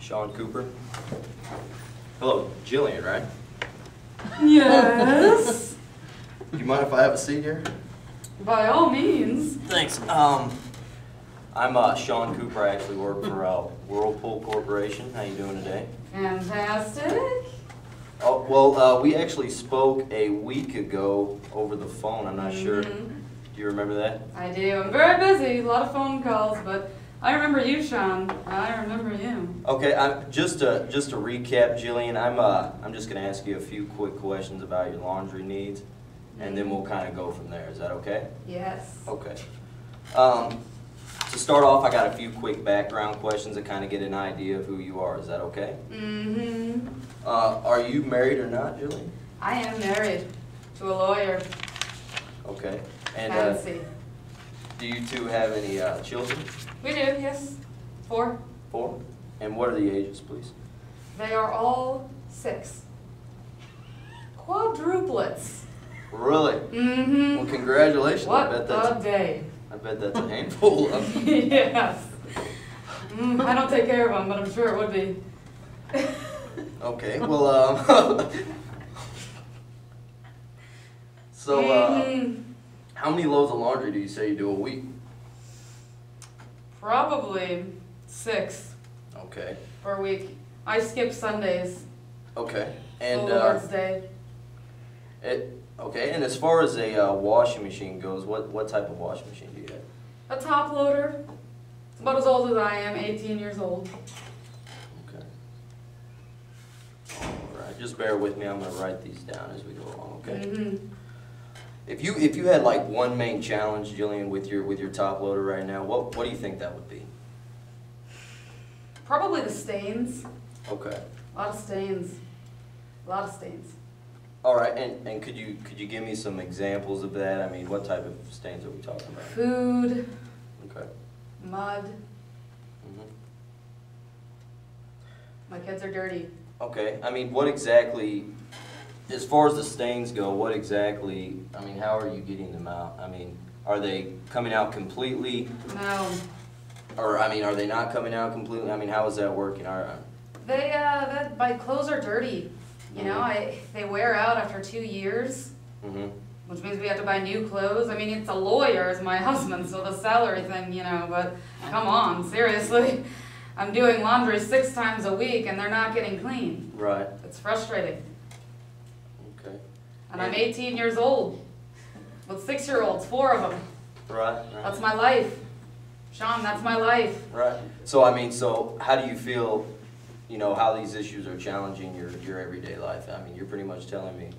Shawn Cooper. Hello, Jillian, right? Yes. You mind if I have a seat here? By all means. Thanks. I'm Shawn Cooper. I actually work for Wirlpool Corporation. How you doing today? Fantastic. Oh, well, we actually spoke a week ago over the phone. I'm not sure. Do you remember that? I do. I'm very busy. A lot of phone calls, but I remember you, Shawn. I remember you. Okay. Just to recap, Jillian. I'm just going to ask you a few quick questions about your laundry needs, and then we'll kind of go from there. Is that okay? Yes. Okay. To start off, I got a few quick background questions to kind of get an idea of who you are. Is that okay? Mm-hmm. Are you married or not, Jillian? I am married to a lawyer. Okay. And Fancy. do you two have any children? We do, yes. 4. 4? And what are the ages, please? They are all 6. Quadruplets. Really? Mm-hmm. Well, congratulations. What I bet that's a handful of them. Yes. I don't take care of them, but I'm sure it would be. Okay, well, so, how many loads of laundry do you say you do a week? Probably 6 Okay. per week. I skip Sundays. Okay. And Lord's Day. okay. And as far as a washing machine goes, what type of washing machine do you have? A top loader. It's about as old as I am, 18 years old. Okay. All right. Just bear with me. I'm going to write these down as we go along. Okay. Mm-hmm. If you had like one main challenge, Jillian, with your top loader right now, what do you think that would be? Probably the stains. Okay. A lot of stains. A lot of stains. All right, and could you give me some examples of that? I mean, what type of stains are we talking about? Food. Okay. Mud. My kids are dirty. Okay. I mean, what exactly, as far as the stains go, what exactly? I mean, how are you getting them out? I mean, are they coming out completely? No. Or I mean, are they not coming out completely? I mean, how is that working? My clothes are dirty. You know, they wear out after 2 years, which means we have to buy new clothes. I mean, it's a lawyer as my husband, so the salary thing, you know, but come on, seriously. I'm doing laundry 6 times a week and they're not getting clean. Right. It's frustrating. Okay. And I'm 18 years old with 6-year-olds, 4 of them. Right. That's my life. Shawn, that's my life. Right. So, I mean, how do you feel, you know, how these issues are challenging your everyday life? I mean, you're pretty much telling me.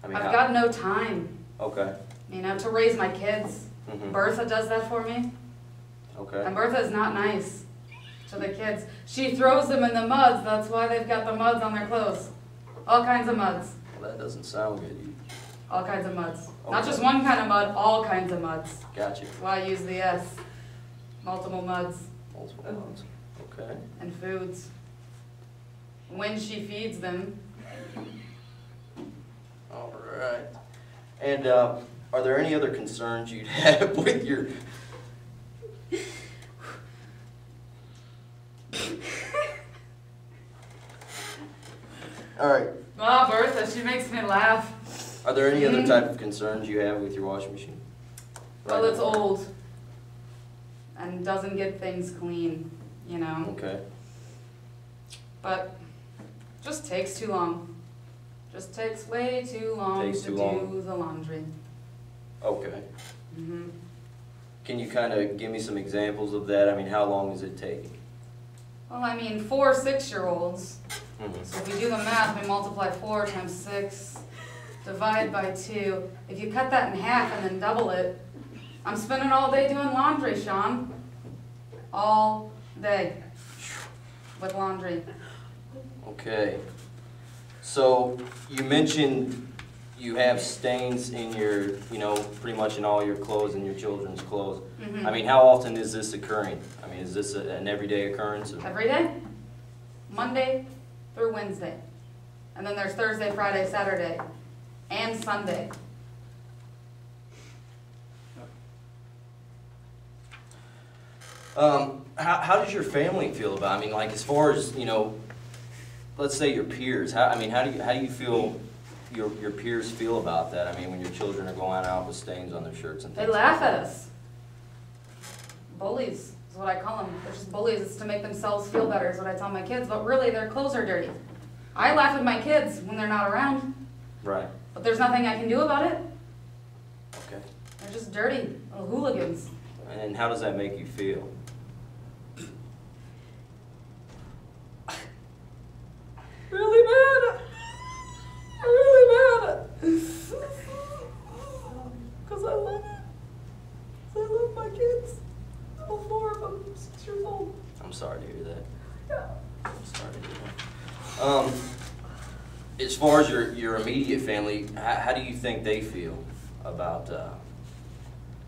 I mean, I've got no time. Okay. You know, to raise my kids. Bertha does that for me. Okay. And Bertha is not nice to the kids. She throws them in the muds. That's why they've got the muds on their clothes. All kinds of muds. Well, that doesn't sound good. All kinds of muds. Okay. Not just one kind of mud, all kinds of muds. Gotcha. That's why I use the S. Multiple muds. Multiple muds. Okay. And foods. When she feeds them. All right. And are there any other concerns you'd have with your... All right. Ah, Bertha, she makes me laugh. Are there any other type of concerns you have with your washing machine? Well, it's old. And doesn't get things clean, you know. Okay. But just takes too long. Just takes way too long to do the laundry. Okay. Can you kind of give me some examples of that? I mean, how long is it taking? Well, I mean, 4 6-year-olds. So if we do the math, we multiply 4 times 6, divide by 2. If you cut that in half and then double it, I'm spending all day doing laundry, Shawn. All day with laundry. Okay. So you mentioned you have stains in your, you know, pretty much in all your clothes and your children's clothes. I mean, how often is this occurring? I mean, is this an everyday occurrence? Every day. Monday through Wednesday. And then there's Thursday, Friday, Saturday, and Sunday. how does your family feel about it? I mean, like, as far as, you know, let's say your peers, how do you feel your peers feel about that? I mean, when your children are going out with stains on their shirts and things. They laugh at us. Bullies is what I call them. They're just bullies. It's to make themselves feel better is what I tell my kids, but really their clothes are dirty. I laugh at my kids when they're not around. Right. But there's nothing I can do about it. Okay. They're just dirty little hooligans. And how does that make you feel? Really bad. Really bad. Because I love it. I love my kids. All 4 of them, 6 years old. I'm sorry to hear that. Yeah. I'm sorry to hear that. As far as your immediate family, how do you think they feel about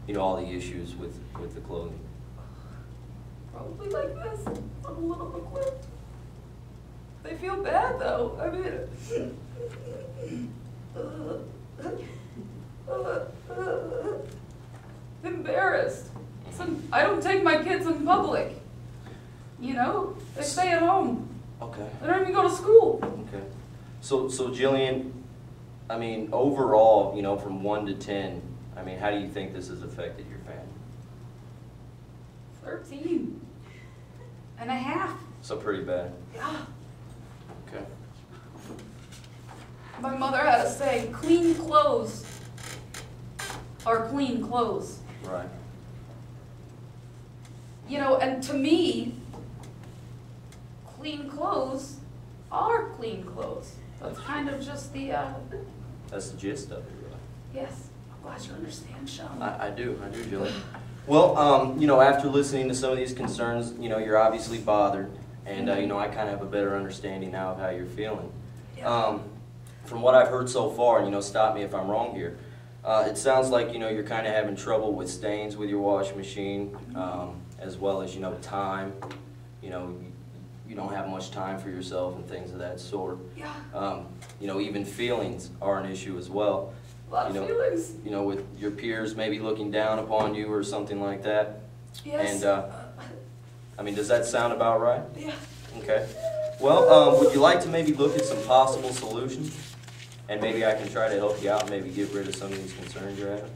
you know, all the issues with the clothing? Probably like this. I'm a little bit clipped. They feel bad though. I mean, embarrassed. I don't take my kids in public. You know, they stay at home. Okay. They don't even go to school. Okay. So Jillian, I mean, overall, you know, from 1 to 10, I mean, how do you think this has affected your family? 13 and a half. So pretty bad. Yeah. Okay. My mother had to say, clean clothes are clean clothes. Right. You know, and to me, clean clothes are clean clothes. That's kind of just the, That's the gist of it, really. yes, I'm glad you understand, Shawn. I do, Jillian. Well, you know, after listening to some of these concerns, you know, you're obviously bothered, and you know, I kind of have a better understanding now of how you're feeling. Yeah. From what I've heard so far, and you know, stop me if I'm wrong here, it sounds like, you know, you're kind of having trouble with stains with your washing machine, as well as, you know, time. You know, you don't have much time for yourself and things of that sort. Yeah. You know, even feelings are an issue as well. A lot of feelings. You know, with your peers maybe looking down upon you or something like that. Yes. And, I mean, does that sound about right? Yeah. Okay. Well, would you like to maybe look at some possible solutions? And maybe I can try to help you out and maybe get rid of some of these concerns you're having?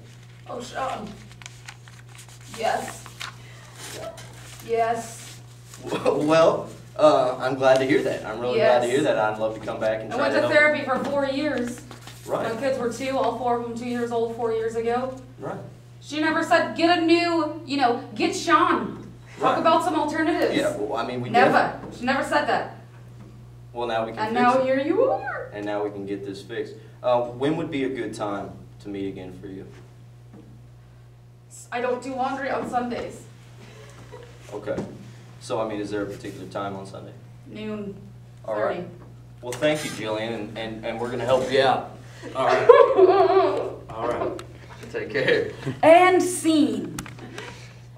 Oh, Shawn. Yes. Yes. Well, I'm glad to hear that. I'm really glad to hear that. I'd love to come back and I try went to to help. therapy for 4 years. Right. My kids were 2, all 4 of them 2 years old 4 years ago. Right. She never said, get a new, you know, get Shawn. Talk about some alternatives. Yeah, well, I mean, we Never. She never said that. Well, now we can And fix now it. here you are. And now we can get this fixed. When would be a good time to meet again for you? I don't do laundry on Sundays. Okay. So, I mean, is there a particular time on Sunday? Noon. All 30. right. Well, thank you, Jillian, and we're going to help you out. All right. All right. Take care. And scene.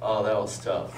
Oh, that was tough.